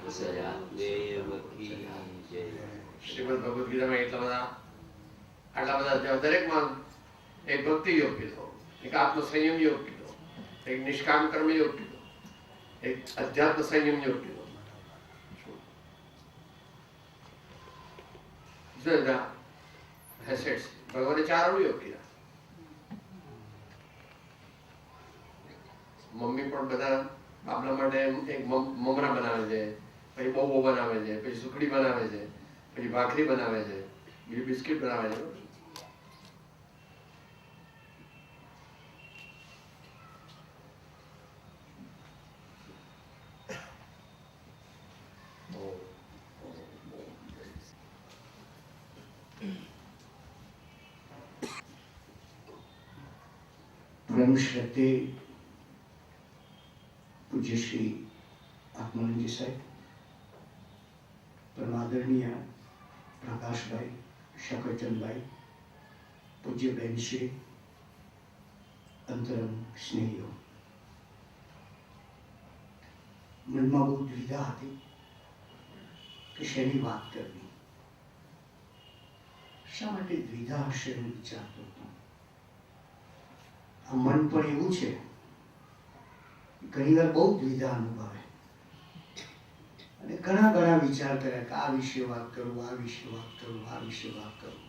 શ્રીમદ ભગવદ ગીતામાં આટલા બધા દરેકમાં એક ભક્તિ યોગ કીધો, એક આત્મ સંયમ યોગ કીધો, એક નિષ્કામ કર્મ યોગ કીધો, એક અધ્યાત્મ સંયમ યોગ કીધો. ભગવાને 4 યોગ કીધા. મમ્મી પણ બધા બાપલા માટે એક મમરા બનાવે છે, પછી બહુ બનાવે છે, પછી સુખડી બનાવે છે, પછી ભાખરી બનાવે છે, બીજું બિસ્કિટ બનાવે છે. परम श्रद्धे पूज्य श्री आत्मानंदजी साहेब, परमादरणीय प्रकाश भाई, शकरचंद भाई, पूज्य बहन श्री, अंतरंग स्नेहियों, મનમાં બહુ દ્વિધા હતી કે શેની વાત કરવી, શા માટે દ્વિધા હશે એવું વિચારતો હતો. આ મન પણ એવું છે, ઘણી વાર બહુ દ્વિધા અનુભવે અને ઘણા ઘણા વિચાર કર્યા કે આ વિશે વાત કરું, આ વિશે વાત કરું, આ વિશે વાત કરું.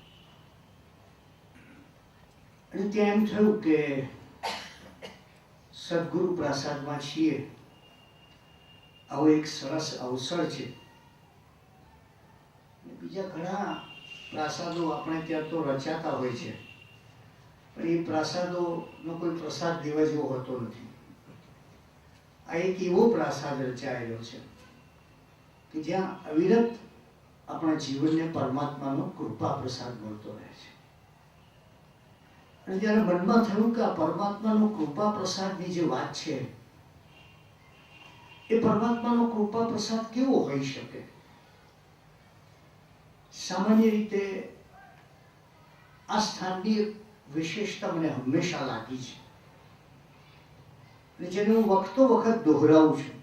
અને ત્યાં એમ થયું કે સદગુરુ પ્રસાદમાં છીએ, આવો એક સરસ અવસર છે. બીજા ઘણા પ્રસાદો આપણે ત્યાં તો રચાતા હોય છે, પણ એ પ્રસાદોનો કોઈ પ્રસાદ દેવા જેવો હોતો નથી. આ એક એવો પ્રસાદ રચાયેલો છે કે જ્યાં અવિરત આપણા જીવનને પરમાત્માનો કૃપા પ્રસાદ મળતો રહે છે. અને ત્યારે મનમાં થયું કે આ પરમાત્માનો કૃપા પ્રસાદની જે વાત છે, એ પરમાત્માનો કૃપા પ્રસાદ કેવો હોઈ શકે. સામાન્ય રીતે આ સ્થાનની વિશેષતા મને હંમેશા લાગી છે અને જેને હું વખતો વખત દોહરાવું છું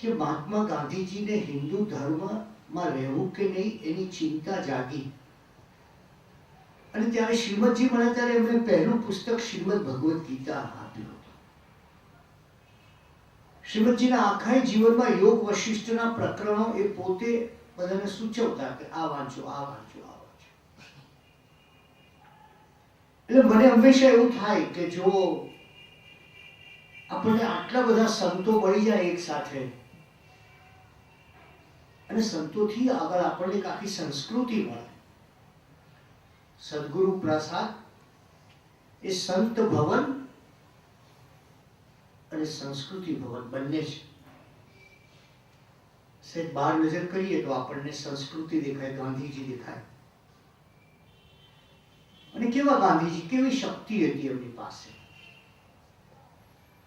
કે મહાત્મા ગાંધીજીને હિન્દુ ધર્મમાં રહેવું કે નહીં એની ચિંતા જાગી. અને ત્યારે શ્રીમદજી મળ્યા ત્યારે એમણે પહેલું પુસ્તક શ્રીમદ ભગવદ ગીતા આપ્યું હતું. શ્રીમદજીના આખા જીવનમાં યોગ વશિષ્ઠના પ્રકરણો એ પોતે બધાને સૂચવતા કે આ વાંચો, આ વાંચો, આ વાંચો. એટલે મને હંમેશા એવું થાય કે જો આપણને આટલા બધા સંતો મળી જાય એક સાથે, અને સંતોથી આગળ આપણને એક આખી સંસ્કૃતિ મળે. સદગુરુ પ્રસાદ એ સંત ભવન અને સંસ્કૃતિ ભવન બંને છે. સહેજ બહાર નજર કરીએ તો આપણને સંસ્કૃતિ દેખાય, ગાંધીજી દેખાય. અને કેવા ગાંધીજી, કેવી શક્તિ હતી એમની પાસે.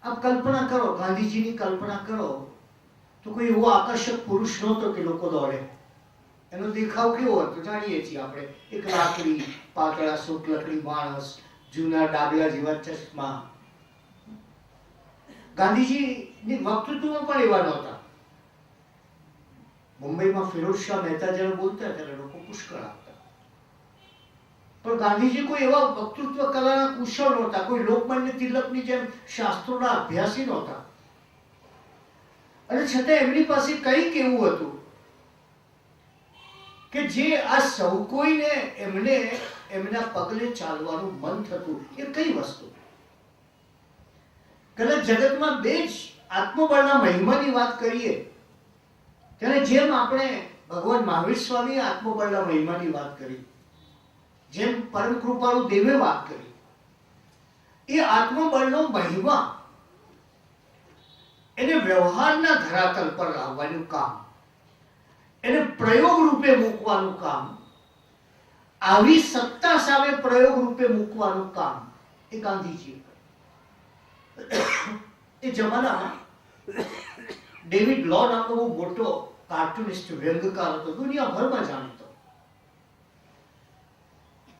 આપ કલ્પના કરો, ગાંધીજીની કલ્પના કરો તો કોઈ એવો આકર્ષક પુરુષ નહોતો કે લોકો દોડે. એનો દેખાવ કેવો હતો જાણીએ છીએ આપણે. એક લાકડી, પાતળા શુક્લકડી માણસ, જૂના ડાબલા જેવા ચશ્મા. ગાંધીજીની વક્તૃત્વમાં પણ એવા નહોતા. મુંબઈમાં ફિરોઝ શાહ મહેતા જ્યારે બોલતા ત્યારે લોકો પુષ્કળ આવતા. પણ ગાંધીજી કોઈ એવા વક્તૃત્વ કલાના કુશળ નહોતા, કોઈ લોકમાન્ય તિલકની જેમ શાસ્ત્રોના અભ્યાસી નહોતા. અને છતાં એમની પાસે કંઈક એવું હતું કે જે આ સૌ કોઈને એમના પગલે ચાલવાનું મન થતું. એ કઈ વસ્તુ? કદાચ જગતમાં બે જ આત્મબળના મહિમાની વાત કરીએ ત્યારે જેમ આપણે ભગવાન મહાવીર સ્વામીએ આત્મબળના મહિમાની વાત કરી, જેમ પરમ કૃપાળુ દેવે વાત કરી, એ આત્મબળનો મહિમા એને વ્યવહારના ધરાતલ પર લાવવાનું કામ, એને પ્રયોગ રૂપે મૂકવાનું કામ, આવી સત્તા સામે પ્રયોગ રૂપે મૂકવાનું કામ એ ગાંધીજી. એ જમાનામાં ડેવિડ લો નામનો બહુ મોટો કાર્ટુનિસ્ટ, વ્યંગકાર હતો, દુનિયાભરમાં જાણીતો.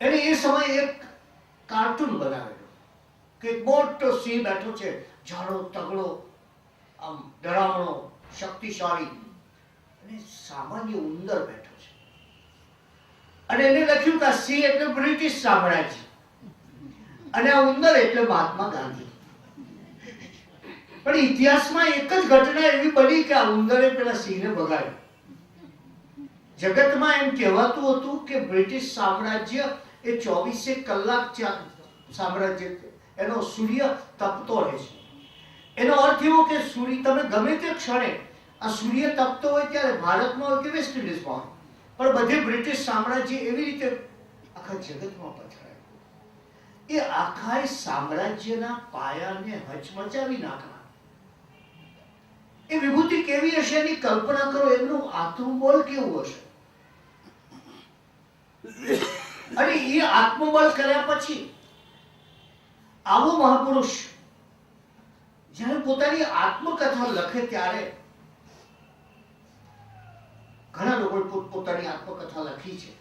એને એ સમયે એક કાર્ટૂન બનાવેલો કે એક મોટો સિંહ બેઠો છે, જાડો તગડો, આમ ડરામણો, શક્તિશાળી અને સામાન્ય ઉંદર બેઠો છે. અને એને લખ્યું કે સિંહ એટલે બ્રિટિશ સામ્રાજ્ય અને આ ઉંદર એટલે મહાત્મા ગાંધી. પણ ઇતિહાસમાં એક જ ઘટના એવી બની કે આ ઉંદરે પેલા સિંહને ભગાડ્યો. જગતમાં એમ કહેવાતું હતું કે બ્રિટિશ સામ્રાજ્ય એ 24 કલાક સામ્રાજ્ય, એનો સૂર્ય તપતો રહે છે. એનો અર્થ એવો કે સૂર્ય તમે ગમે તે ક્ષણે આ સૂર્ય તપતો હોય ત્યારે ભારતમાં હોય કે વેસ્ટ ઇન્ડિઝમાં હોય, પણ બધે બ્રિટિશ સામ્રાજ્ય એવી રીતે આખા જગતમાં પથરાયું. એ આખા સામ્રાજ્યના પાયાને હચમચાવી નાખનાર એ વિભૂતિ કેવી હશે એની કલ્પના કરો. એમનું આત્મબળ કેવું હશે. અને એ આત્મબળ કર્યા પછી આવો મહાપુરુષ જ્યારે પોતાની આત્મકથા લખે ત્યારે ઘણા લોકોએ પોતાની આત્મકથા લખી છે.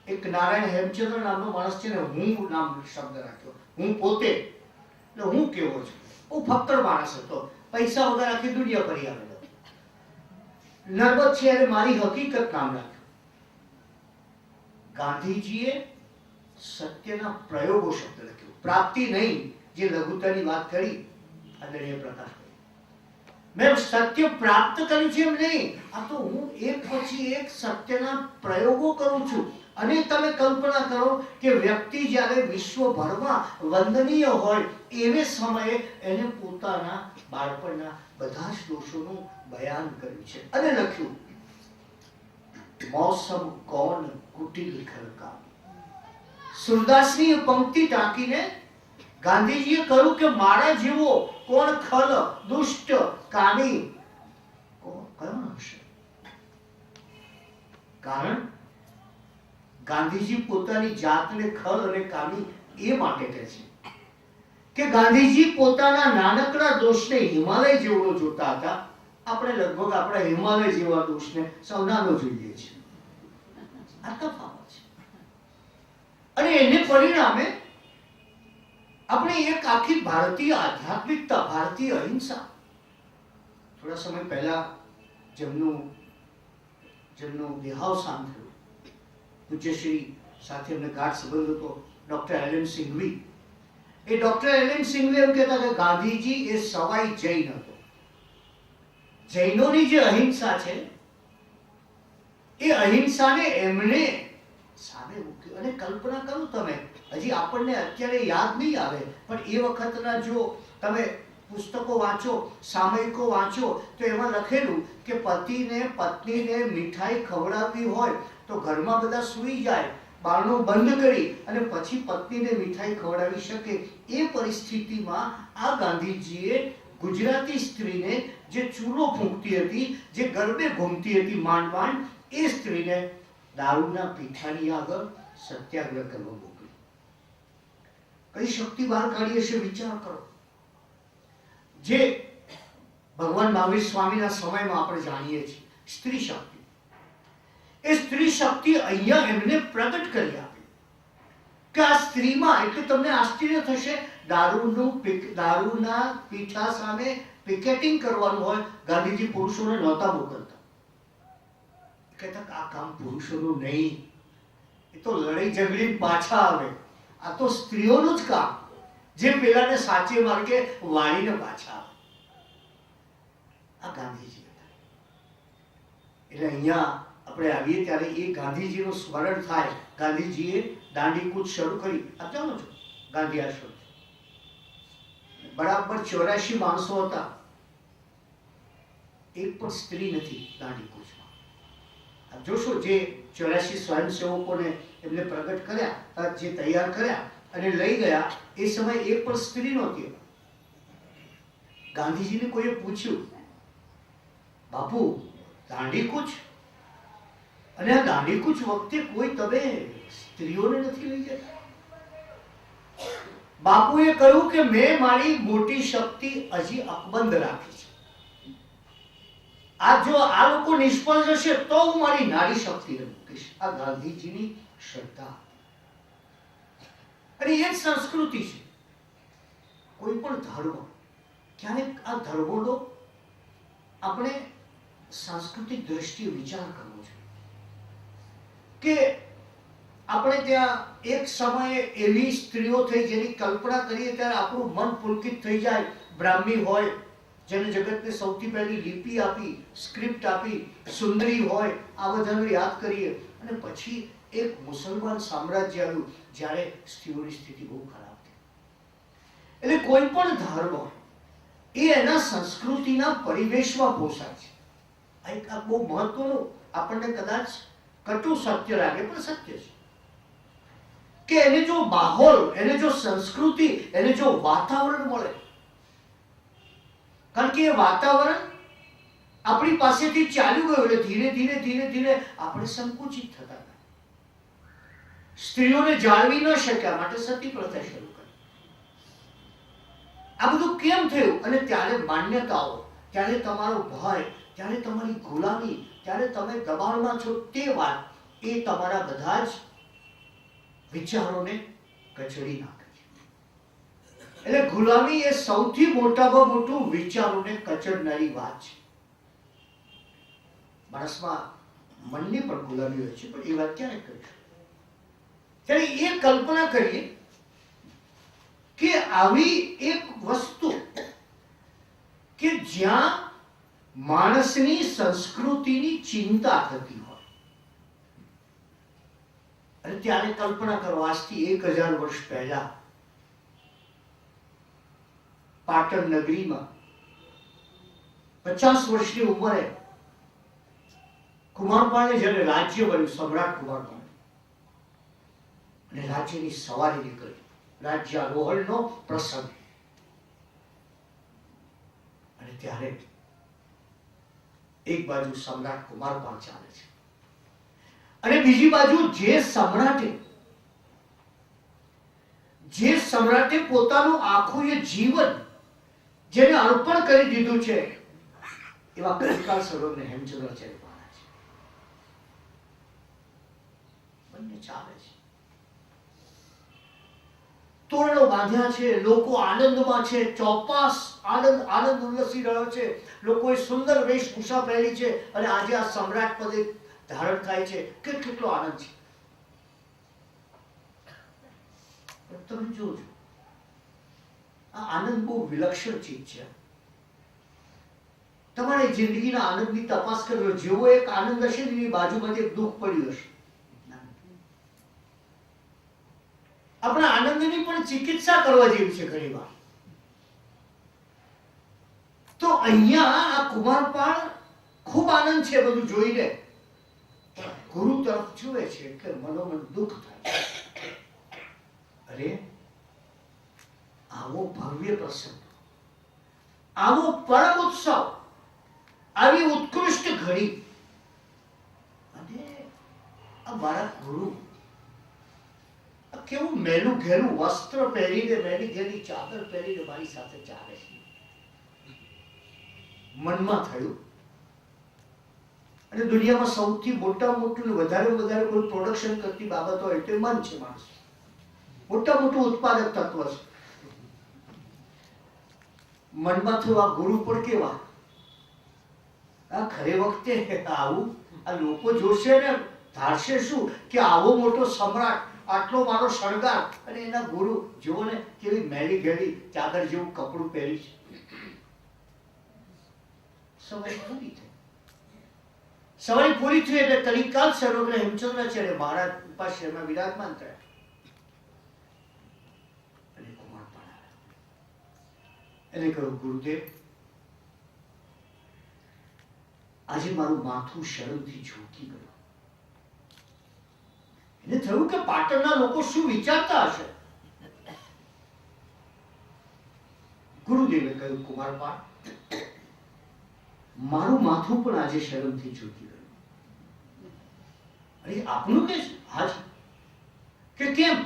એક નારાયણ હેમચંદ્ર નામનો માણસ છે ને, હું નામ શબ્દ રાખ્યો. હું પોતે એટલે હું કેવો છું. બહુ ફક્કડ માણસ હતો, પૈસા વગર આખી દુનિયા ફરી આવેલો. નર્મદ છે એને મારી હકીકત નામ રાખ્યું. ગાંધીજીએ સત્યના પ્રયોગો શબ્દ લખ્યો, પ્રાપ્તિ નહીં. જે લઘુતાની વાત કરી આદરણીય પ્રકાશ, મેં સત્ય પ્રાપ્ત કર્યું છે એમ નહીં. આ તો હું એક પછી એક સત્યના પ્રયોગો કરું છું. અને તમે કલ્પના કરો કે વ્યક્તિ જ્યારે વિશ્વભરમાં વંદનીય હોય એવે સમયે એને પોતાના બાળપણના બધા જ દોષોનું બયાન કર્યું છે અને લખ્યું, મૌસમ કોણ કુટિલ ખરકા. સુરદાસની પંક્તિ ટાંકીને ગાંધીજીએ કહ્યું કે મારા જેવો કોણ ખલ, દુષ્ટ, કામી કોણ હશે. કારણ ગાંધીજી પોતાની જાતને ખલ અને કામી એ માટે કહે છે કે ગાંધીજી પોતાના નાનકડા દોષને હિમાલય જેવો જોતા હતા. આપણે લગભગ આપણા હિમાલય જેવા દોષને સૌનાનો જોઈએ છીએ. આ તફાવત છે. અને એને પરિણામે આપણે એક આખી ભારતીય આધ્યાત્મિકતા, ભારતીય અહિંસા, થોડા સમય પહેલા જેમનું દેહાવસાન થયું, પૂજ્યશ્રી સાથે એમને ગાઢ સંબંધ હતો, ડોક્ટર એલએન સિંઘવી. એ ડોક્ટર એલએન સિંઘવી એમ કહેતા કે ગાંધીજી એ સવાઈ જૈન હતો. જૈનોની જે અહિંસા છે એ અહિંસાને એમણે સામે મૂકી. અને કલ્પના કરો તમે, હજી આપણને અત્યારે યાદ નહીં આવે, પણ એ વખતના જો તમે પુસ્તકો વાંચો, સામયિકો વાંચો, તો એમાં લખેલું કે પતિને પત્નીને મીઠાઈ ખવડાવવી હોય તો ઘરમાં બધા સૂઈ જાય, બારણું બંધ કરી અને પછી પત્નીને મીઠાઈ ખવડાવી શકે. એ પરિસ્થિતિમાં આ ગાંધીજીએ ગુજરાતી સ્ત્રીને જે ચૂલો ફૂંકતી હતી, જે ગરબે ઘૂમતી હતી માંડ માંડ, એ સ્ત્રીને દારૂના પીઠાની આગળ સત્યાગ્રહ કરવા મોકલી. કઈ શક્તિ બહાર કાઢી હશે વિચાર કરો. જે ભગવાન મહાવીર સ્વામીના સમયમાં આપણે જાણીએ છીએ સ્ત્રી શક્તિ, એ સ્ત્રી શક્તિ અહીંયા એમને પ્રગટ કરી આપી કે આ સ્ત્રીમાં, એટલે તમને આશ્ચર્ય થશે, દારૂના પીઠા સામે પિકેટિંગ કરવાનું હોય, ગાંધીજી પુરુષોને નહોતા મોકલતા. કહેતા આ કામ પુરુષોનું નહીં, એ તો લડાઈ ઝઘડી પાછા આવે, આ તો સ્ત્રીઓનું જ કામ, જે પેલાને સાચે માર્ગે વાળીને પાછા આવે. આ ગાંધીજી હતા. એટલે અહીંયા આપણે આવીએ ત્યારે એ ગાંધીજીનું સ્મરણ થાય. ગાંધીજીએ દાંડી કૂચ શરૂ કરી. આપ જાણો છો ગાંધી આશ્રમ બરાબર 84 માણસો હતા, એક પણ સ્ત્રી નથી દાંડી કૂચમાં. આપ જોશો જે 84 સ્વયંસેવકોને એમને પ્રગટ કર્યા, જે તૈયાર કર્યા અને લઈ ગયા, એ સમય એક પણ સ્ત્રી નહોતી. ગાંધીજીને કોઈએ પૂછ્યું, બાપુ દાંડી કૂચ, અને આ દાંડી કૂચ વખતે કોઈ તમે સ્ત્રીઓને નથી લઈ જતા? બાપુએ કહ્યું કે મેં મારી મોટી શક્તિ હજી અકબંધ રાખી છે. જો આ લોકો નિષ્ફળ જશે તો હું મારી નારી શક્તિને મૂકીશ. આ ગાંધીજીની શ્રદ્ધા. અને એ જ સંસ્કૃતિ છે. કોઈ પણ ધર્મ ક્યારેક આ ધર્મોનો આપણે સાંસ્કૃતિક દ્રષ્ટિએ વિચાર કરવો જોઈએ કે આપણે ત્યાં એક સમયે એવી સ્ત્રીઓ થઈ જેની કલ્પના કરીએ ત્યારે આપણું મન પુલકિત થઈ જાય. બ્રાહ્મી હોય જેને જગતને સૌથી પહેલી લિપિ આપી, સ્ક્રિપ્ટ આપી, સુંદરી હોય, આ બધાને યાદ કરીએ. અને પછી એક મુસલમાન સામ્રાજ્ય આવ્યું જ્યારે સ્ત્રીઓની સ્થિતિ બહુ ખરાબ થઈ. એટલે કોઈ પણ ધર્મ એ એના સંસ્કૃતિના પરિવેશમાં પોષાય છે. આ બહુ મહત્વનું, આપણને કદાચ કટુ સત્ય લાગે પણ સત્ય છે કે એને જો માહોલ, એને જો સંસ્કૃતિ, એને જો વાતાવરણ મળે, કારણ કે એ વાતાવરણ આપણી પાસેથી ચાલ્યું ગયું એટલે ધીરે ધીરે ધીરે ધીરે આપણે સંકુચિત થતા ગયા. સ્ત્રીઓને જાળવી ન શક્યા માટે સતી પ્રથા શરૂ કરી. આ બધું કેમ થયું? અને ત્યારે માન્યતાઓ, ત્યારે તમારો ભય, ત્યારે તમારી ગુલામી, ત્યારે તમે દબાણમાં છો, તે વાત એ તમારા બધા જ વિચારોને કચડી નાખે છે. એટલે ગુલામી એ સૌથી મોટામાં મોટું વિચારોને કચડનારી વાત છે. માણસમાં મનની પણ ગુલામી હોય છે, પણ એ વાત ક્યારે કરીશું? ત્યારે એ કલ્પના કરીએ કે આવી એક વસ્તુ કે જ્યાં માણસની સંસ્કૃતિની ચિંતા થતી હોય, અને ત્યારે કલ્પના કરો આજથી 1000 વર્ષ પહેલા પાટણ નગરીમાં 50 વર્ષની ઉંમરે કુમારપાળે જ્યારે રાજ્ય બન્યું, સમ્રાટ કુમારપાળ, અને રાજ્યની સવારી નીકળી, રાજ્યારોહણનો પ્રસંગ. અને ત્યારે એક બાજુ સમ્રાટ કુમારપાળ ચાલે છે અને બીજી બાજુ જે સમ્રાટે પોતાનું આખું એ જીવન જેને અર્પણ કરી દીધું છે એવા કલિકાલ સર્વજ્ઞ હેમચંદ્રાચાર્ય મહારાજ બંને ચાલે છે. તોરણો બાંધ્યા છે, લોકો આનંદમાં છે, ચોપાસ આનંદ ઉલ્લસી રહ્યો છે, લોકોએ સુંદર વેશભૂષા પહેરી છે અને આજે આ સમ્રાટ પદે ધારણ થાય છે. કેટલો આનંદ છે. તમે જોજો, આ આનંદ બહુ વિલક્ષણ ચીજ છે. તમારી જિંદગીના આનંદની તપાસ કરજો. જેવો એક આનંદ હશે એની બાજુમાં એક દુઃખ પડ્યું હશે. આપણા આનંદની પણ ચિકિત્સા કરવા જેવી છે ઘણી વાર. તો અહીંયા આ કુમારપાળ ખૂબ આનંદ છે બધું જોઈને, ગુરુ તરફ જુએ છે કે મનોમન દુઃખ થાય. અરે આવો ભવ્ય પ્રસંગ, આવો પરમ ઉત્સવ, આવી ઉત્કૃષ્ટ ઘડી, અને આ મારા ગુરુ કેવું મેલું ઘેલું વસ્ત્ર પહેરીને, મેલી ઘેલી ચાદર પહેરીને મારી સાથે ચાલે છે. મનમાં થયું. અને દુનિયામાં સૌથી મોટામાં મોટું ને વધારે કોઈ પ્રોડક્શન કરતી બાબત હોય તો મન છે. માણસ મોટા મોટું ઉત્પાદક તત્વ છે. મનમાં થયું આ ગુરુ પણ કેવા, આ ખરે વખતે આવું આ લોકો જોશે ને ધારશે શું કે આવો મોટો સમ્રાટ, આટલો મારો શણગાર, અને એના ગુરુ જુઓ ને કેવી મેલી ઘેલી ચાદર જેવું કપડું પહેરી છે. સવારી પૂરી થઈ. સવારી પૂરી થઈ એટલે કલિકાલ સર્વજ્ઞ હેમચંદ્રાચાર્ય મહારાજ ઉપાશ્રયમાં વિરાજમાન થયા. અને કુમારપાળ આવ્યા. એને કહ્યું, ગુરુદેવ, આજે મારું માથું શરમથી ઝૂકી ગયું. એને થયું કે પાટણના લોકો શું વિચારતા હશે. ગુરુદેવે કહ્યું, કુમારપાળ, મારું માથું પણ આજે શરમથી ઝૂકી ગયું. અરે આપનું કે હાજી, કે કેમ?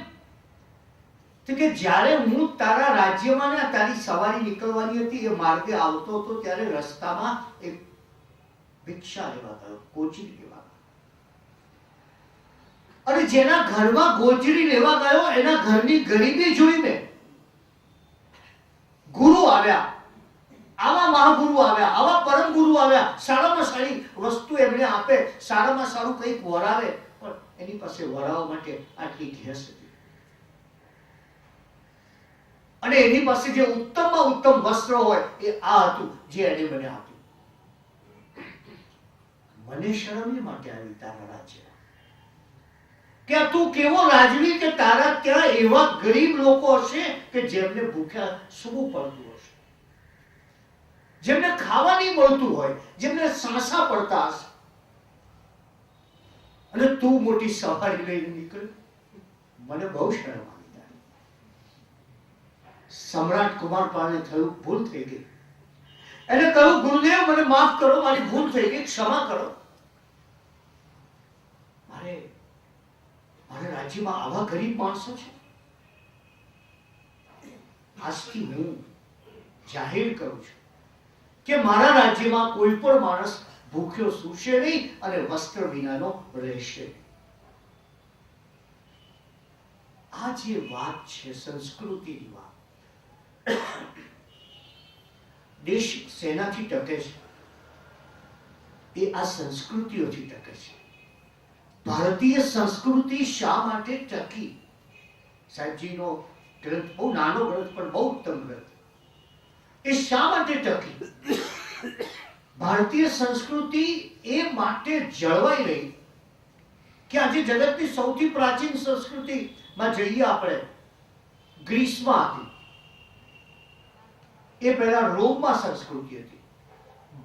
તો કે જ્યારે હું તારા રાજ્યમાં ને તારી સવારી નીકળવાની હતી, એ માર્ગે આવતો હતો ત્યારે રસ્તામાં એક ભિક્ષા લેવા ગયો, કોચરી લેવા ગયો, અને જેના ઘરમાં ગોચરી લેવા ગયો એના ઘરની ગરીબી જોઈને ગુરુ આવ્યા આવા મહાગુરુ આવ્યા, આવા પરમ ગુરુ આવ્યા, સારામાં સારી વસ્તુ એમને આપે, સારામાં સારું કંઈક વરાવે, પણ એની પાસે વરાવવા માટે આટલી ઘેસ હતી. અને એની પાસે જે ઉત્તમમાં ઉત્તમ વસ્ત્ર હોય એ આ હતું જે એને મને આપ્યું. મને શરમ એ માટે આવી તારા રાજ્ય કે તું કેવો રાજવી કે તારા ત્યાં એવા ગરીબ લોકો હશે કે જેમને ભૂખ્યા સૂવું પડતું હશે, જેમને ખાવા નહીં મળતું હોય, જેમને સાંસા પડતા હશે, અને તું મોટી સવારી લઈને નીકળ. મને બહુ શરમ આવી. સમ્રાટ કુમારપાળને થયું ભૂલ થઈ ગઈ. એને કહ્યું ગુરુદેવ મને માફ કરો, મારી ભૂલ થઈ ગઈ, ક્ષમા કરો. મારે રાજ્યમાં આવા ગરીબ માણસો છે. આજથી હું જાહેર કરું છું કે મારા રાજ્યમાં કોઈ પણ માણસ ભૂખ્યો સૂશે નહીં અને વસ્ત્ર વિનાનો રહેશે. આ જે વાત છે સંસ્કૃતિની વાત, દેશ શેનાથી ટકે છે? એ આ સંસ્કૃતિઓથી ટકે છે. ભારતીય સંસ્કૃતિ શા માટે ટકી? સાહેબજીનો ગ્રંથ બહુ નાનો ગ્રંથ પણ બહુ ઉત્તમ ગ્રંથ. એ શા માટે ટકી? ભારતીય સંસ્કૃતિ એ માટે જળવાઈ રહી કે આજે જગતની સૌથી પ્રાચીન સંસ્કૃતિમાં જઈએ આપણે, ગ્રીસમાં હતી, એ પહેલા રોમમાં સંસ્કૃતિ હતી,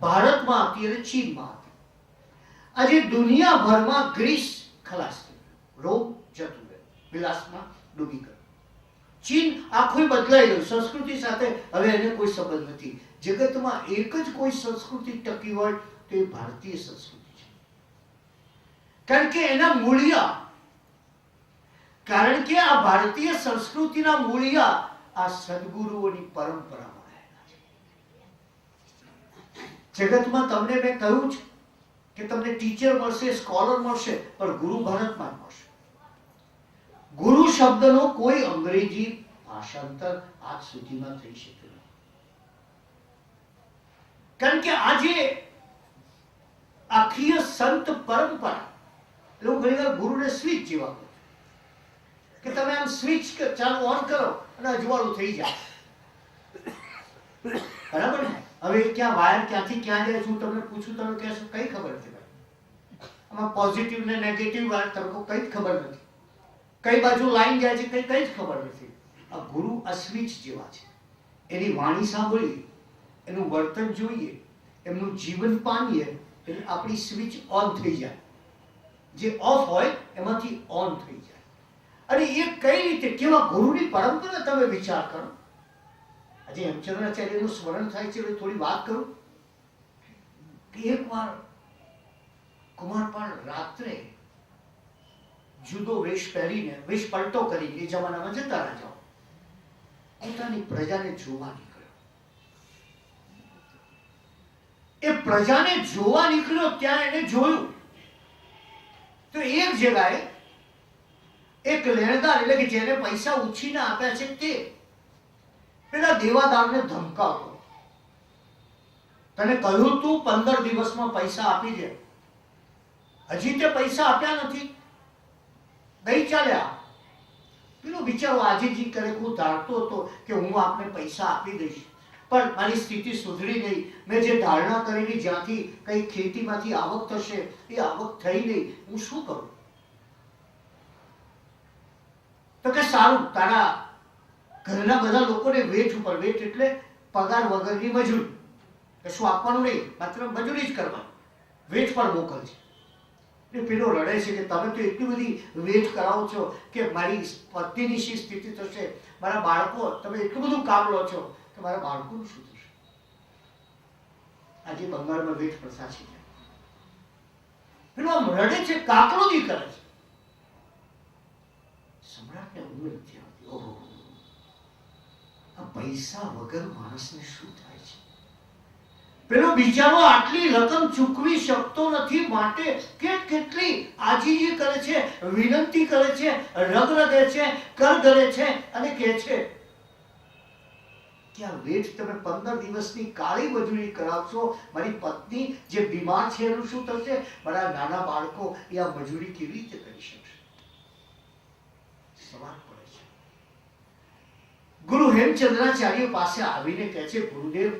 ભારતમાં હતી અને ચીનમાં હતી. આજે દુનિયાભરમાં ગ્રીસ ખલાસ થઈ, રોમ જતું રહ્યું, વિલાસમાં ડૂબી ગયું. ચીન આખું બદલાઈ ગયું, સંસ્કૃતિ સાથે હવે એને કોઈ સંબંધ નથી. જગતમાં એક જ કોઈ સંસ્કૃતિ ટકી હોય તો એ ભારતીય સંસ્કૃતિ છે. કારણ કે એના મૂળિયા, કારણ કે આ ભારતીય સંસ્કૃતિના મૂળિયા આ સદગુરુઓની પરંપરામાં. જગતમાં તમને મેં કહ્યું છે કે તમને ટીચર મળશે, સ્કોલર મળશે, પણ ગુરુ ભારતમાં જ મળશે. ગુરુ શબ્દનો કોઈ અંગ્રેજી ભાષાંતર આજ સુધીમાં થઈ શક્યો નથી. કારણ કે આજે આખી સંત પરંપરા, લોકો ઘણીવાર ગુરુને સ્વિચ જેવા કહે કે તમે આમ સ્વિચ ચાલુ ઓન કરો અને અજવાળું થઈ જાય. બરાબર ને? હવે ક્યાં વાયર ક્યાંથી ક્યાં જાય છું તમને પૂછું, તમે કહેશો કઈ ખબર નથી ભાઈ. આમાં પોઝિટિવ ને નેગેટિવ વાયર તમને કઈ જ ખબર નથી, કઈ બાજુ લાઈન જાય છે કઈ જ ખબર નથી. આ ગુરુ આ સ્વિચ જેવા છે. એની વાણી સાંભળીએ, એનું વર્તન જોઈએ, એમનું જીવન પામીએ એટલે આપણી સ્વિચ ઓન થઈ જાય. જે ઓફ હોય એમાંથી ઓન થઈ જાય. અને એ કઈ રીતે, કેવા ગુરુની પરંપરા તમે વિચાર કરો. આજે હેમચંદ્રાચાર્યનું સ્મરણ થાય છે એટલે થોડી વાત કરું. એકવાર કુમારપાળ રાત્રે જુદો વેશ પહેરીને, વેશ પલટો કરીને, એ જમાનામાં જતા રાજાઓ, પોતાની પ્રજાને જોવા નીકળ્યો. એ પ્રજાને જોવા નીકળ્યો ત્યાં એને જોયું તો એક જગ્યાએ એક લેણદાર, એટલે કે જેને પૈસા ઉછીને આપ્યા છે તે પેલા દેવાદારને ધમકાવતો. તને કહ્યું તું 15 દિવસમાં પૈસા આપી દે, હજી તે પૈસા આપ્યા નથી, દઈ ચાલ્યા. પેલો બિચારો આજીજી કરે, હું ધારતો હતો કે હું આપને પૈસા આપી દઈશ, પણ મારી સ્થિતિ સુધરી ગઈ. મેં જે ધારણા કરેલી જ્યાંથી કઈ ખેતીમાંથી આવક થશે એ આવક થઈ નહીં, હું શું કરું? તો કે સારું, તારા ઘરના બધા લોકોને વેઠ ઉપર, વેઠ એટલે પગાર વગરની મજૂરી, કશું આપવાનું નહીં, માત્ર મજૂરી જ કરવાની, વેઠ પર મોકલજે. પેલો રડે છે કે તમે તો એટલી બધી વેઠ કરાવો છો કે મારી પત્નીની શી સ્થિતિ થશે, મારા બાળકો, તમે એટલું બધું કામ લો છો કે મારા બાળકોનું શું થશે? આજે બંગાળમાં વેઠ પર સાચી જાય. પેલો આમ રડે છે, કાકડોદી કરે છે. સમ્રાટને ઊંઘ નથી આવતી. ઓહો, આ પૈસા વગર માણસને શું થાય છે? પેલો બિચારો આટલી રકમ ચૂકવી શકતો નથી, માટે કેટલી આજીજી કરે છે, વિનંતી કરે છે, રગ રગે છે, કર કરે છે અને કહે છે કે આ વેઠ તમે 15 દિવસની કાળી મજૂરી કરાવશો, મારી પત્ની જે બીમાર છે એનું શું થશે, મારા નાના બાળકો એ આ મજૂરી કેવી રીતે કરી શકશે? સવાલ પડે છે. ગુરુ હેમચંદ્રાચાર્ય પાસે આવીને કહે છે, ગુરુદેવ,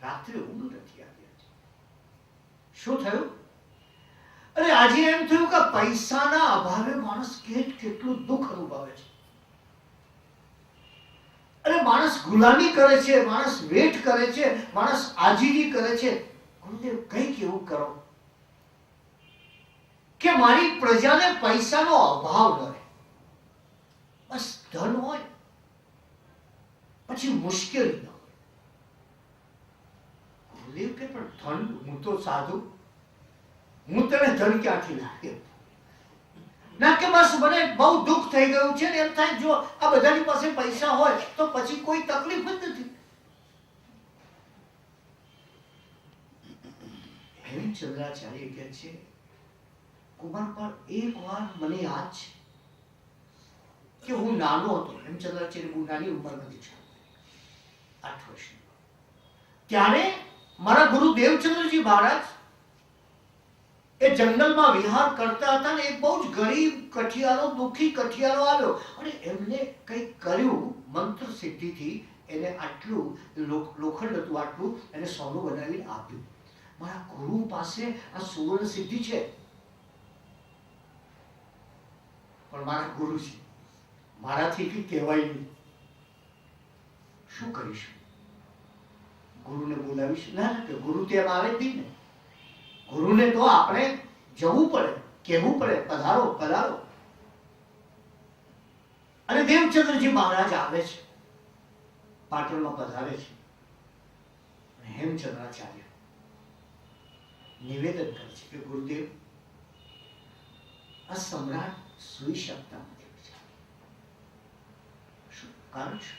રાત્રે ઊંઘ નથી આવી. શું થયું? અરે આજે એમ થયું કે પૈસાના અભાવે માણસ કેટલું દુઃખ અનુભવે છે. અરે માણસ ગુલામી કરે છે, માણસ વેટ કરે છે, માણસ આજીજી કરે છે. ગુરુદેવ, કંઈક એવું કરો કે મારી પ્રજાને પૈસાનો અભાવ ન રહે. બસ ધન હોય પછી મુશ્કેલી ન હોય. ગુરુદેવ કે પણ ધન, હું તો સાધુ, હું તને ધન ક્યાંથી લાવ્યો? ના કે બસ મને બહુ દુઃખ થઈ ગયું છે ને એમ થાય જો આ બધાની પાસે પૈસા હોય તો પછી કોઈ તકલીફ જ નથી. હેમચંદ્રાચાર્ય કહે છે, કુમારપાળ, એક વાર મને યાદ છે કે હું નાનો હતો. હેમચંદ્રાચાર્ય બહુ નાની ઉંમરમાંથી છે, 8 વર્ષની. ત્યારે મારા ગુરુ દેવચંદ્રજી મહારાજ એ જંગલમાં વિહાર કરતા હતા ને એક બહુ જ ગરીબ કઠિયારો, દુઃખી કઠિયારો આવ્યો અને એમને કંઈક કર્યું મંત્ર સિદ્ધિથી. એને આટલું લોખંડ હતું, આટલું એને સોનું બનાવીને આપ્યું. મારા ગુરુ પાસે આ સુવર્ણ સિદ્ધિ છે, પણ મારા ગુરુ છે, મારાથી કઈ કહેવાય નહીં. શું કરીશું? ગુરુને બોલાવીશું? ના, કે ગુરુ તેમ આવે જ નહીં ને. ગુરુને તો આપણે જવું પડે, કહેવું પડે, પધારો પધારો. અને દેવચંદ્રજી મહારાજ આવે છે, પાટણમાં પધારે છે. હેમચંદ્રાચાર્ય નિવેદન કરે છે કે ગુરુદેવ, આ સમ્રાટ સુઈ શકતા નથી. શું કારણ છે?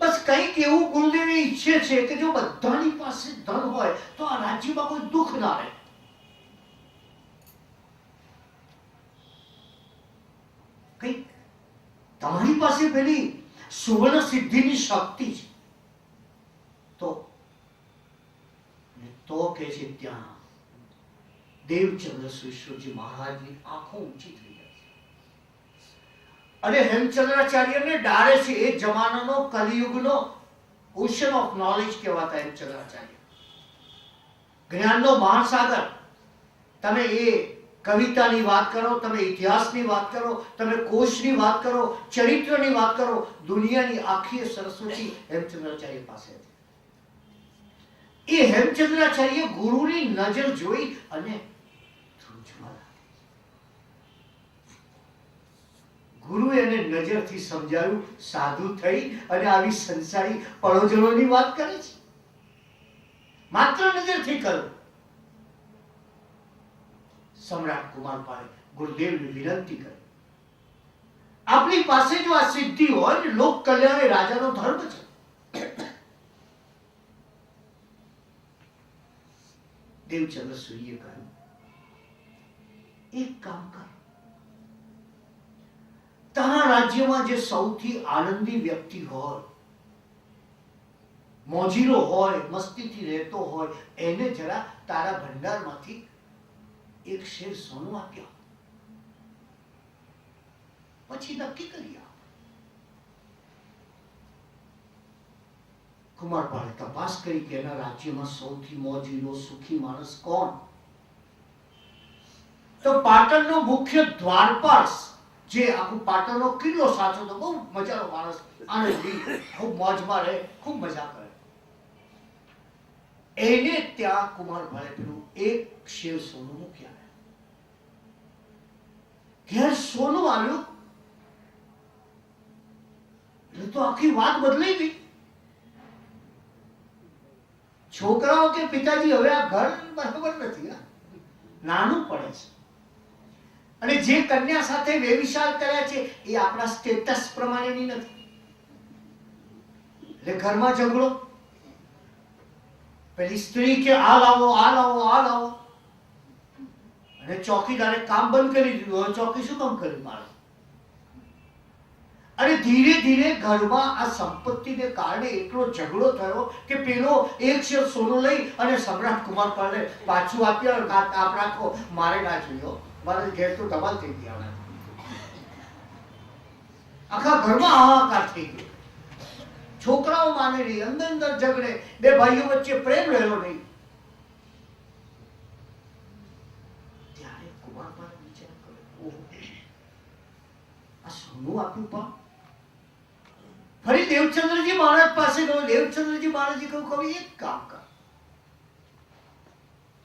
બસ કંઈક એવું ગુરુદેવ ઈચ્છે છે કે જો બધાની પાસે ધન હોય તો આ રાજ્યમાં કોઈ દુઃખ ના રહે. કંઈક તમારી પાસે પેલી સુવર્ણ સિદ્ધિની શક્તિ છે તો કે છે ત્યાં દેવચંદ્ર શ્રીજી મહારાજની આંખો ઊંચી થઈ જાય છે અને હેમચંદ્રાચાર્યને ડારે છે. એ જમાનાનો કલિયુગનો ઓશન ઓફ નોલેજ કહેવાતા હેમચંદ્રાચાર્ય, જ્ઞાનનો મહાસાગર. તમે એ કવિતાની વાત કરો, તમે ઇતિહાસની વાત કરો, તમે કોશની વાત કરો, ચરિત્રની વાત કરો, દુનિયાની આખી સરસ્વતી હેમચંદ્રાચાર્ય પાસે હતી. એ હેમચંદ્રાચાર્ય ગુરુની નજર જોઈ અને ગુરુએ એને નજરથી સમજાવ્યું, સાધુ થઈ અને આવી સંસારી પળોજનોની વાત કરે છે. માત્ર નજરથી કરો. સમ્રાટ કુમારપાળે ગુરુદેવને વિનંતી કરી, આપણી પાસે જો આ સિદ્ધિ હોય ને, લોક કલ્યાણ એ રાજાનો ધર્મ છે. દેવચંદ્ર સૂર્યે કહ્યું, એક કામ કર, તારા રાજ્યમાં જે સૌથી આનંદી વ્યક્તિ હોય, મોજીલો હોય, મસ્તીથી રહેતો હોય, એને જરા તારા ભંડારમાંથી એક શેર સોનું આપ્યા, પછી નક્કી કરી આપ. કુમારપાળે તપાસ કરી કે એના રાજ્યમાં સૌથી મોજીલો સુખી માણસ કોણ? તો પાટણનો મુખ્ય દ્વારપાળ, જે આખું પાટણનો કિલ્લો સાચવતો, બહુ મજાનો માણસ, આનંદી, ખૂબ મોજમાં રહે, ખૂબ મજા કરે. એને ત્યાં કુમારપાળે પેલું એક શેર સોનું મૂક્યા. ઘેર સોનું આવ્યું એટલે તો આખી વાત બદલાઈ ગઈ. છોકરાઓ કે પિતાજી હવે આ ઘર બરાબર નથી, નાનું પડે છે, અને જે કન્યા સાથે વ્યભિચાર કર્યા છે એ આપણા સ્ટેટસ પ્રમાણેની નથી. એટલે ઘરમાં ઝઘડો. પેલી સ્ત્રી કે આ લાવો, આ લાવો, આ લાવો, અને ચોકીદારે કામ બંધ કરી દીધું. હવે ચોકી શું કામ કરી મારે? અને ધીરે ધીરે ઘરમાં આ સંપત્તિને કારણે એટલો ઝઘડો થયો કે પેલો એક શેર સોનું લઈ અને સમ્રાટ કુમારપાળને પાછું આપ્યા. આપ રાખો, મારે ના જોયો, મારે ઘેર તો ધમાલ થઈ ગયા. આખા ઘરમાં હાહાકાર થઈ ગયો. છોકરાઓ માને નહીં, અંદર અંદર ઝઘડે, બે ભાઈઓ વચ્ચે પ્રેમ રહ્યો નહીં. ત્યારે કુમારપાળ વિચાર કર્યો, આ સોનું આપ્યું પા. ફરી દેવચંદ્રજી મહારાજ પાસે ગયો. દેવચંદ્રજી મહારાજે કહ્યું, કવિ એક કામ કર,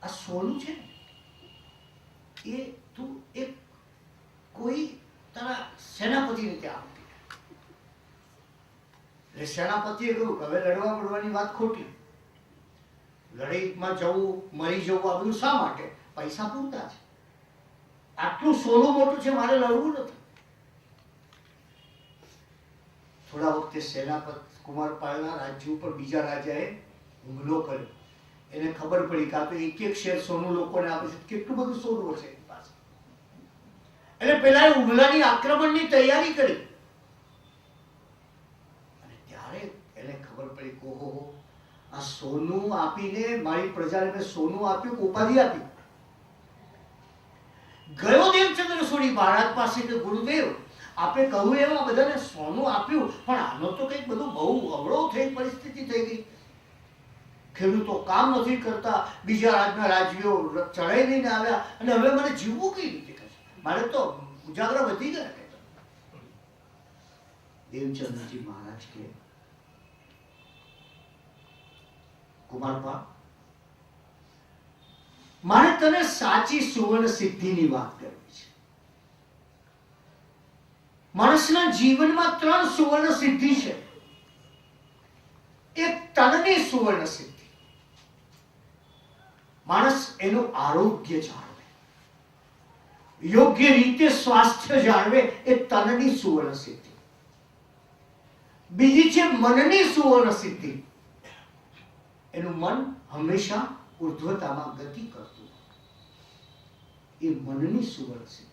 આ સોનું છે એ તું એક કોઈ તારા સેનાપતિને ત્યાં આપી. એટલે સેનાપતિએ કહ્યું કે હવે લડવા પડવાની વાત ખોટી, લડાઈમાં જવું, મરી જવું, આ બધું શા માટે? પૈસા પૂરતા છે, આટલું સોનું મોટું છે, મારે લડવું નથી. થોડા વખતે સેનાપતિ કુમારપાળના રાજ્ય ઉપર બીજા રાજાએ હુમલો કર્યો. એને ખબર પડી કે આ તો એક એક શેર સોનું લોકોને આપે છે, કેટલું બધું સોનું હશે એની પાસે. એટલે પેલા હુમલાની આક્રમણની તૈયારી કરી. અને ત્યારે એને ખબર પડી કે ઓહો, આ સોનું આપીને મારી પ્રજાને મેં સોનું આપ્યું, ઉપાધિ આપી. ગયો દેવચંદ્ર સોની મહારાજ પાસે કે ગુરુદેવ, આપણે કહ્યું એમ આ બધાને સોનું આપ્યું, પણ આનો તો કંઈક બધું બહુ અવળો થઈ પરિસ્થિતિ થઈ ગઈ. ખેડૂતો કામ નથી કરતા, બીજા રાજના રાજવીઓ ચડાઈ લઈને આવ્યા, અને હવે મને જીવવું કઈ રીતે? મારે તો ઉજાગરા વધી ગયા. દેવચંદ્રજી મહારાજ કે કુમારપાળ, મારે તને સાચી સુવર્ણ સિદ્ધિની વાત કરવી છે. માણસના જીવનમાં 3 સુવર્ણ સિદ્ધિ છે. એક તનની સુવર્ણ સિદ્ધિ, માણસ એનું આરોગ્ય જાળવે, યોગ્ય રીતે સ્વાસ્થ્ય જાળવે, એ તનની સુવર્ણ સિદ્ધિ. બીજી છે મનની સુવર્ણ સિદ્ધિ, એનું મન હંમેશા ઉર્ધ્વતામાં ગતિ કરતું, એ મનની સુવર્ણ સિદ્ધિ.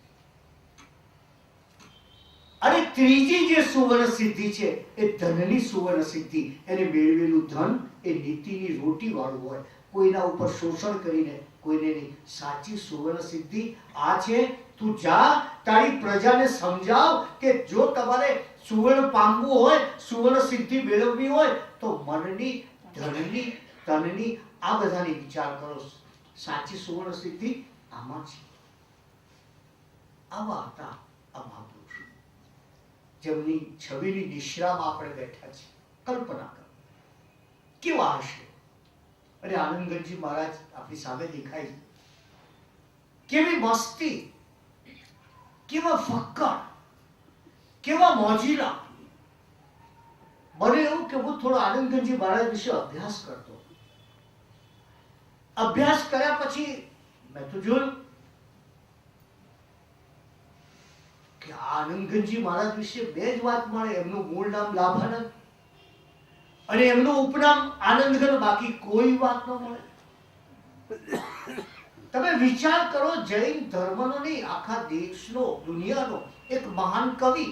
અને ત્રીજી જે સુવર્ણ સિદ્ધિ છે એ ધનની સુવર્ણ સિદ્ધિ. એને મેળવેલું ધન એ નીતિની રોટી વાળું હોય, કોઈના ઉપર શોષણ કરીને કોઈને નહીં. સાચી સુવર્ણ સિદ્ધિ આ છે. તું જા, તારી પ્રજાને સમજાવ કે જો તમારે સુવર્ણ પામવું હોય, સુવર્ણ સિદ્ધિ મેળવવી હોય, તો મનની, ધનની, તનની, આ બધાની વિચાર કરો. સાચી સુવર્ણ સિદ્ધિ આમાં છે. આવા હતા આ મહાપુરુષ, જેમની છબીની નિશ્રામાં આપણે બેઠા છીએ. કલ્પના કરો કેવા હશે. અને આનંદગંજી મહારાજ આપણી સામે દેખાય, કેવી મસ્તી, કેવા ફક્કર, કેવા મોજીલા. મને એવું કે હું થોડો આનંદગંજી મહારાજ વિશે અભ્યાસ કરતો. અભ્યાસ કર્યા પછી મેં તો જોયું કે આનંદગંજી મહારાજ વિશે 2 જ વાત મળે. એમનું મૂળ નામ લાભાનંદ અને એમનું ઉપનામ આનંદગન, બાકી કોઈ વાત ન મળે. તમે વિચાર કરો, જૈન ધર્મનો નહીં, આખા દેશનો, દુનિયાનો એક મહાન કવિ,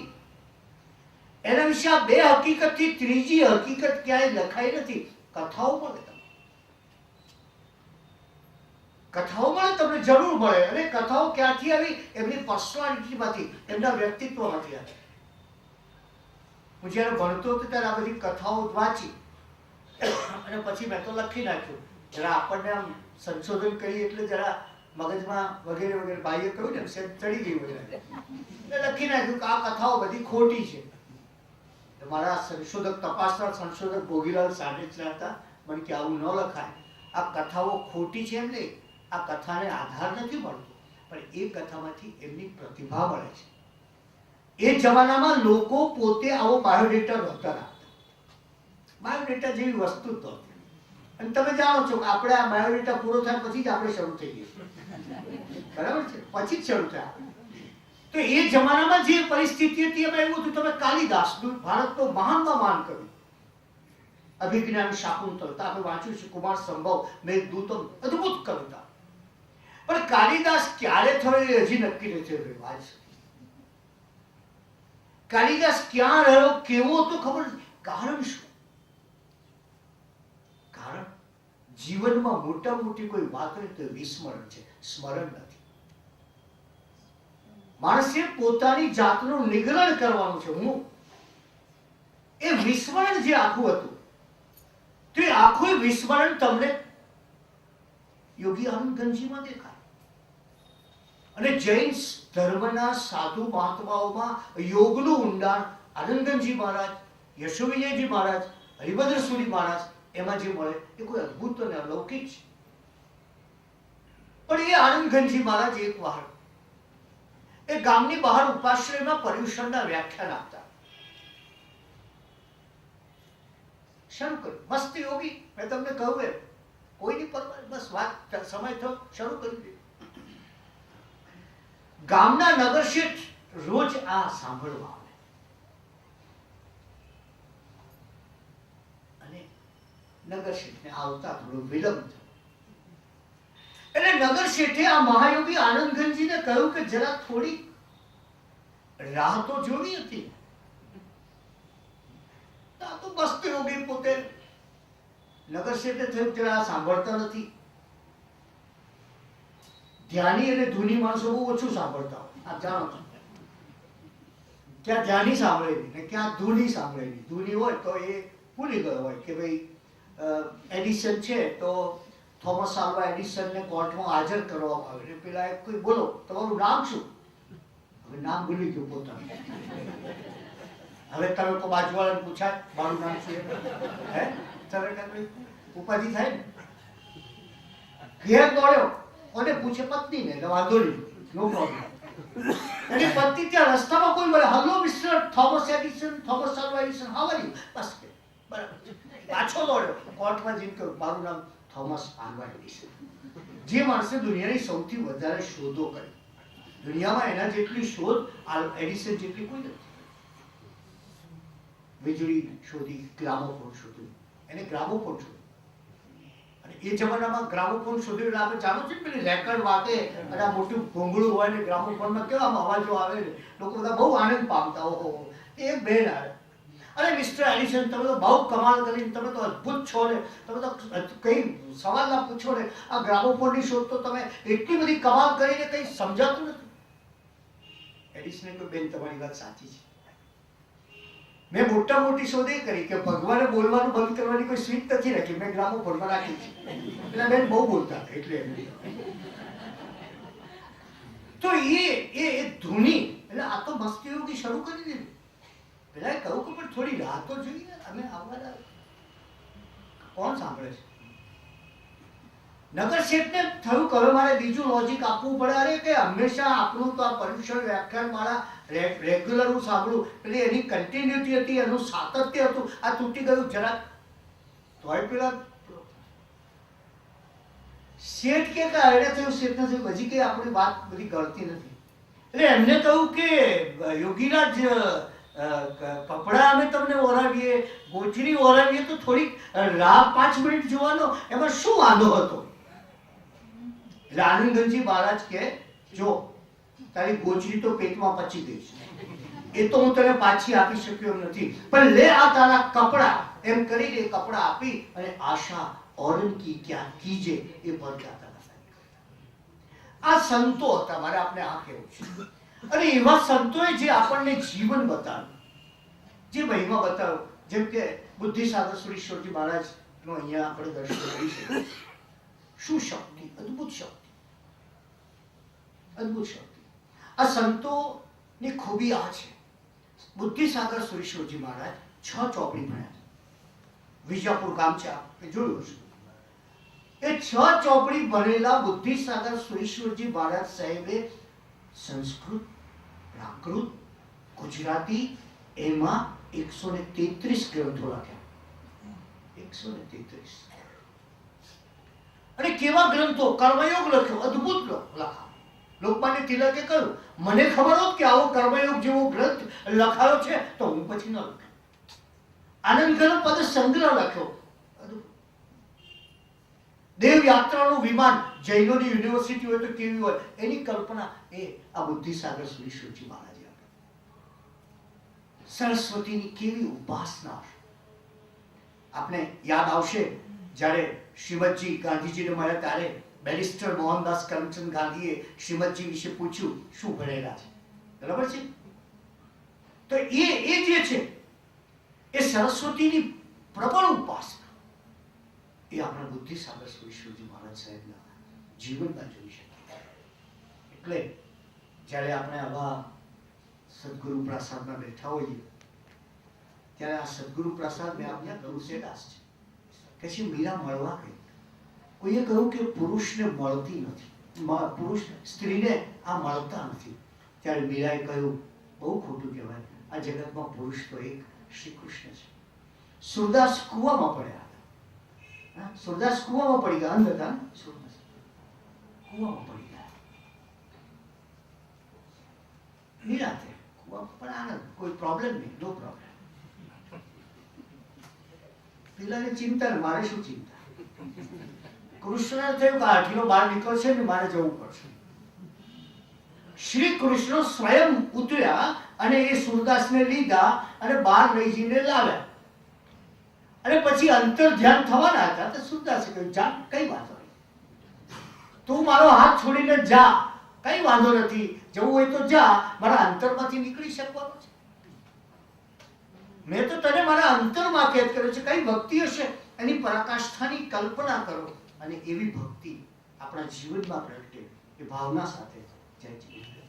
એના વિશે આ 2 હકીકતથી ત્રીજી હકીકત ક્યાંય લખાઈ નથી. કથાઓ મળે, કથાઓ મળે, તમને જરૂર મળે. અને કથાઓ ક્યાંથી આવી? એમની પર્સનાલિટીમાંથી, એમના વ્યક્તિત્વમાંથી આવી. હું જ્યારે ભણતો હતો ત્યારે આ બધી કથાઓ વાંચી અને પછી મેં તો લખી નાખ્યું. જરા આપણને આમ સંશોધન કરી એટલે જરા મગજમાં વગેરે વગેરે ભાઈએ કહ્યું ને ચડી ગયું એટલે લખી નાખ્યું કે આ કથાઓ બધી ખોટી છે. મારા સંશોધક, તપાસનાર સંશોધક ભોગીલાલ સાંડેચરા હતા. મને કે આવું ન લખાય, આ કથાઓ ખોટી છે એમ નહીં, આ કથાને આધાર નથી મળતો, પણ એ કથામાંથી એમની પ્રતિભા મળે છે. એ જમાનામાં લોકો પોતે આવો બાયોડેટા નહોતા રાખતા. બાયોડેટા જેવી વસ્તુ જ નહોતી. અને તમે જાણો છો કે આપણે આ બાયોડેટા પૂરો થાય પછી જ આપણે શરૂ થઈ ગયું, બરાબર છે, પછી જ શરૂ થાય. તો એ જમાનામાં જે પરિસ્થિતિ હતી એમાં એવું હતું. તમે કાલિદાસ, ભારતનો મહાનમાં મહાન કવિ, અભિજ્ઞાન શાકુંતલતા આપણે વાંચ્યું છે, કુમાર સંભવ, મેઘદૂતમ, અદ્ભુત કવિતા. પણ કાલિદાસ ક્યારે થયો એ હજી નક્કી નથી રહ્યું આજ. કાલિદાસ ક્યાં રહ્યો, કેવો તો ખબર નથી. કારણ શું? કારણ જીવનમાં મોટા મોટી કોઈ વાત હોય તો વિસ્મરણ છે, સ્મરણ નથી. માણસે પોતાની જાતનું નિગ્રહણ કરવાનું છે. હું એ વિસ્મરણ જે આખું હતું, તો એ આખું વિસ્મરણ તમને યોગી આનંદગંજીમાં દેખાય. અને જૈન ધર્મના સાધુ મહાત્માઓમાં યોગનું ઊંડાણ આનંદગંજી મહારાજ, યશોવિજયજી મહારાજ, હરિભદ્ર સુરી મહારાજ એમાં જે મળે એ કોઈ અદ્ભુત અને અલૌકિક છે. પણ એ આનંદગંજી મહારાજ એક વાર એ ગામની બહાર ઉપાશ્રયમાં પર્યુષણના વ્યાખ્યાન આપતા. શરૂ કર્યું મસ્ત યોગી. મેં તમને કહ્યું એમ કોઈની પરવા બસ વાત સમય થયો શરૂ કરી દીધું. ગામના નગરશેઠ રોજ આ સાંભળવા આવે અને નગરશેઠને આવતા થોડો વિલંબ થયો. એટલે નગરશેઠે આ મહાયોગી આનંદગંજીને કહ્યું કે જરા થોડી રાહ તો જોવી હતી. આ તો મસ્ત યોગી પોતે. નગરશેઠે થયું જરા સાંભળતા નથી. ધ્યાની અને ધૂની માણસો બહુ ઓછું સાંભળતા હોય, આપ જાણો છો. ક્યાં ધ્યાની સાંભળેલી ને ક્યાં ધૂની સાંભળેલી. ધૂની હોય તો એ ભૂલી ગયો હોય કે ભાઈ એડિસન છે તો થોમસ આલ્વા એડિસનને કોર્ટમાં હાજર કરવામાં આવે ને પેલા કોઈ બોલો તમારું નામ શું? હવે નામ ભૂલી ગયું પોતાનું. હવે તમે તો બાજુવાળાને પૂછાય મારું નામ શું? હે તરત ઉપાધિ થાય ને. ઘેર દોડ્યો કોને પૂછે? પત્નીને. વાંધો નહીં, નો પ્રોબ્લેમ. એની પત્ની ત્યાં રસ્તામાં કોઈ બોલે hello mister Thomas Edison, Thomas Alva Edison, how are you? બસ બરાબર. પાછો દોડ્યો કોર્ટમાં જઈને કહ્યું મારું નામ થોમસ આલ્વા એડિસન. જે માણસે દુનિયાની સૌથી વધારે શોધો કરી, દુનિયામાં એના જેટલી શોધ એડિસન જેટલી કોઈ નથી. વીજળી શોધી, ગ્રામોફોન શોધ્યું, એને ગ્રામોફોન શોધ્યું. અને એ જમાનામાં ગ્રામોફોન શોધ્યું એટલે આપણે જાણો છો ને પેલી રેકર્ડ વાગે અને આ મોટું ભૂંગળું હોય ને ગ્રામોફોનમાં કેવા અવાજો આવે ને લોકો બધા બહુ આનંદ પામતા. ઓહો એક બેન આવે અરે મિસ્ટર એડિસન તમે તો બહુ કમાલ કરીને તમે તો અદ્ભુત છો ને, તમે તો કઈ સવાલ ના પૂછો ને, આ ગ્રામોફોનની શોધ તો તમે એટલી બધી કમાલ કરીને કઈ સમજાતું નથી. એડિસને કહ્યું બેન તમારી વાત સાચી છે. મેં મોટા મોટી શોધ એ કરી કે ભગવાને બોલવાનું બંધ કરવાની કોઈ સ્વીચ નથી રાખી, મેં ગ્રામોફોનમાં રાખી છે. એટલે બેન બહુ બોલતા હતા એટલે તો એ ધૂની એટલે આ તો મસ્તી યોગી શરૂ કરી દીધી. પેલા કહું કે પણ થોડી રાહ તો જોઈએ, અમે આવવાના કોણ સાંભળે છે? નગરશેઠને થયું કે હવે મારે બીજું લોજિક આપવું પડે. અરે કે હંમેશા આપણું તો આ પર્યુષણ વ્યાખ્યાન મારા રેગ્યુલર હું સાંભળું એટલે એની કન્ટિન્યુટી હતી, એનું સાતત્ય હતું. આ તૂટી ગયું જરાક તોય પેલા શેઠ કે એને થયું શેઠને થયું હજી કઈ આપણી વાત બધી ગળતી નથી. એટલે એમને કહ્યું કે યોગીરાજ કપડા અમે તમને ઓરાવીએ, ગોચરી ઓરાવીએ તો થોડીક રાહ 5 મિનિટ જોવાનો એમાં શું વાંધો હતો? એટલે આનંદગંજી મહારાજ કે જો તારી ગોચરી તો પેટમાં પચી ગઈ છે, એ તો હું તને પાછી આપી શક્યો એમ નથી, પણ લે આ તારા કપડા. એમ કરીને કપડા આપી અને આશા औरन की क्या कीजे એ પર ગાતા હતા. આ સંતો હતા. મારે આપણે આ કહેવું છે. અને એવા સંતોએ જે આપણને જીવન બતાવ્યું, જે મહિમા બતાવ્યો, જેમ કે બુદ્ધિસાગર સુરેશ્વરજી મહારાજ નો અહીંયા આપણે દર્શન કરી શકીએ. શું શક્તિ, અદ્ભુત શક્તિ, અદ્ભુત શક્તિ. આ સંતોની ખૂબી આ છે. બુદ્ધિસાગર સુરેશ્વરજી મહારાજ 6 ચોપડી ભણ્યા. વિજાપુર ગામ છે, આપણે જોયું હશે. એ 6 ચોપડી ભણેલા બુદ્ધિસાગર સુરેશ્વરજી મહારાજ સાહેબે સંસ્કૃત, પ્રાકૃત, ગુજરાતી એમાં 133 ગ્રંથો લખ્યા. 133. અને કેવા ગ્રંથો! કર્મયોગ લખ્યો, અદ્ભુત લખા. લોકમાન્ય તિલકે કહ્યું મને ખબર હોત કે આવો કર્મયોગ જેવો ગ્રંથ લખાયો છે તો હું પછી ન લખ્યો. આનંદ ઘન પદ સંગ્રહ લખ્યો. દેવ યાત્રાનું વિમાન, જૈનોની યુનિવર્સિટી હોય તો કેવી હોય એની કલ્પના એ આ બુદ્ધિસાગર સુરેશ્વરજી મહારાજે આપી. સરસ્વતીની કેવી ઉપાસના. આપણે યાદ આવશે જ્યારે શ્રીમદજી ગાંધીજીને મળ્યા ત્યારે બેરિસ્ટર મોહનદાસ કરમચંદ ગાંધીએ શ્રીમદજી વિશે પૂછ્યું શું ભણેલા છે, બરાબર છે? તો એ જે છે એ સરસ્વતીની પ્રબળ ઉપાસના એ આપણા બુદ્ધિસાગર ઈશ્વરજી મહારાજ સાહેબના જીવનમાં જોઈ શકીએ. એટલે જ્યારે આપણે આવા સદગુરુ પ્રસાદમાં બેઠા હોઈએ ત્યારે આ સદગુરુ પ્રસાદ મેં આપને તુલસીદાસ છે કે મીરા મળવા ગઈ. કોઈએ કહ્યું કે પુરુષને મળતી નથી, પુરુષ સ્ત્રીને આ મળતા નથી. ત્યારે મીરાએ કહ્યું બહુ ખોટું કહેવાય, આ જગતમાં પુરુષ તો એક શ્રી કૃષ્ણ છે. સુરદાસ કૂવામાં પડ્યા હતા. સુરદાસ કૂવામાં પડી ગયા, અંધ હતા. સુરદાસ કૂવામાં પડી ગયા. નિરાતે કૂવામાં પણ આનંદ, કોઈ પ્રોબ્લેમ નહીં, નો પ્રોબ્લેમ. પેલાને ચિંતા ને મારે શું ચિંતા. કૃષ્ણ થયું કે આઠીનો બહાર નીકળશે ને મારે જવું પડશે. શ્રી કૃષ્ણ સ્વયં ઉતર્યા અને એ સુરદાસને લીધા અને બહાર લઈ જઈને લાવ્યા. અને પછી અંતર ધ્યાન થવાના હતા તો સુરદાસે કહ્યું જા, કઈ વાંધો નહીં, તું મારો હાથ છોડીને જા, કઈ વાંધો નથી, જવું હોય તો જા, મારા અંતરમાંથી નીકળી શકવાનું છે. મેં તો તને મારા અંતરમાં કેદ કર્યો છે. કઈ ભક્તિ હશે એની પરાકાષ્ઠાની કલ્પના કરો અને એવી ભક્તિ આપણા જીવનમાં પ્રગટે એ ભાવના સાથે જય જીવન.